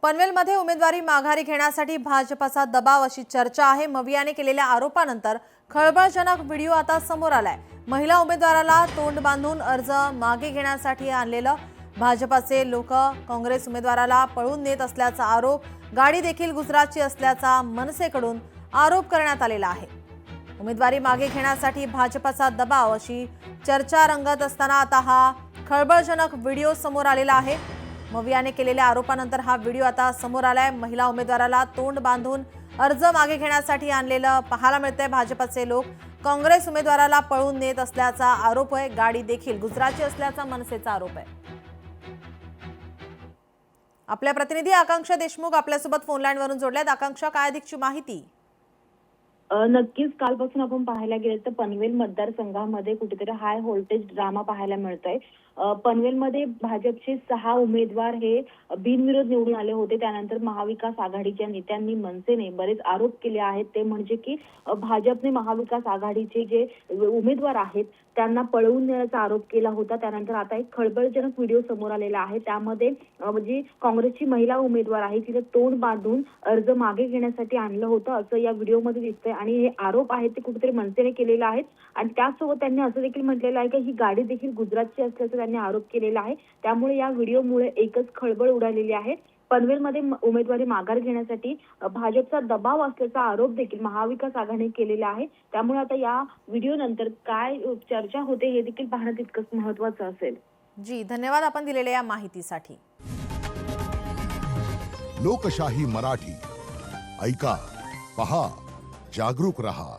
पनवेलमध्ये उमेदवारी माघारी घेण्यासाठी भाजपचा दबाव अशी चर्चा आहे। मवियाने केलेल्या आरोपानंतर खळबळजनक व्हिडिओ आता समोर आलाय। महिला उमेदवाराला तोंड बांधून अर्ज मागे घेण्यासाठी आणलेलं भाजपचे लोक काँग्रेस उमेदवाराला पळून नेत असल्याचा आरोप, गाडी देखील गुजरातची असल्याचा मनसेकडून आरोप करण्यात आलेला आहे। उमेदवारी मागे घेण्यासाठी भाजपचा दबाव अशी चर्चा रंगत असताना आता हा खळबळजनक व्हिडिओ समोर आलेला आहे। मवियाने केलेल्या आरोपानंतर हा व्हिडिओ आता समोर आलाय। महिला उमेदवाराला तोंड बांधून अर्ज मागे घेण्यासाठी आणलेलं पाहायला मिळतंय। भाजपचे लोक काँग्रेस उमेदवाराला पळून नेत असल्याचा आरोप आहे। गाडी देखील गुजरातची असल्याचा मनसेचा आरोप आहे। आपल्या प्रतिनिधी आकांक्षा देशमुख आपल्यासोबत फोन लाईन वरून जोडल्यात। आकांक्षा, काय अधिकची माहिती? नक्कीच कालपासून आपण पाहायला गेलं तर पनवेल मतदारसंघामध्ये कुठेतरी हाय व्होल्टेज ड्रामा पाहायला मिळतोय। पनवेलमध्ये भाजपचे 6 उमेदवार हे बिनविरोध निवडून आले होते। त्यानंतर महाविकास आघाडीच्या नेत्यांनी मनसेने बरेच आरोप केले आहेत। ते म्हणजे की भाजपने महाविकास आघाडीचे जे उमेदवार आहेत त्यांना पळवून नेण्याचा आरोप केला होता। त्यानंतर आता एक खळबळजनक व्हिडिओ समोर आलेला आहे। त्यामध्ये म्हणजे काँग्रेसची महिला उमेदवार आहे तिने तोंड बांधून अर्ज मागे घेण्यासाठी आणलं होतं असं या व्हिडिओमध्ये दिसतंय। आणि हे आरोप आहेत ते कुठेतरी मनसेने केलेले आहेत। आणि त्यासोबत त्यांनी असं देखील म्हटलेलं आहे की ही गाडी देखील गुजरातची असल्याचं त्यांनी आरोप केलेला आहे। त्यामुळे या व्हिडिओमुळे एकच खळबळ उडालेली आहे। पनवेलमध्ये उमेदवारी माघार घेण्यासाठी भाजपचा दबाव असल्याचा आरोप देखील महाविकास आघाडीने केलेला आहे। त्यामुळे आता या व्हिडिओ नंतर काय चर्चा होते हे देखील पाहणं तितकंच महत्त्वाचं असेल। जी, धन्यवाद आपण दिलेल्या या माहितीसाठी। लोकशाही मराठी ऐका, पहा, जागरूक रहा।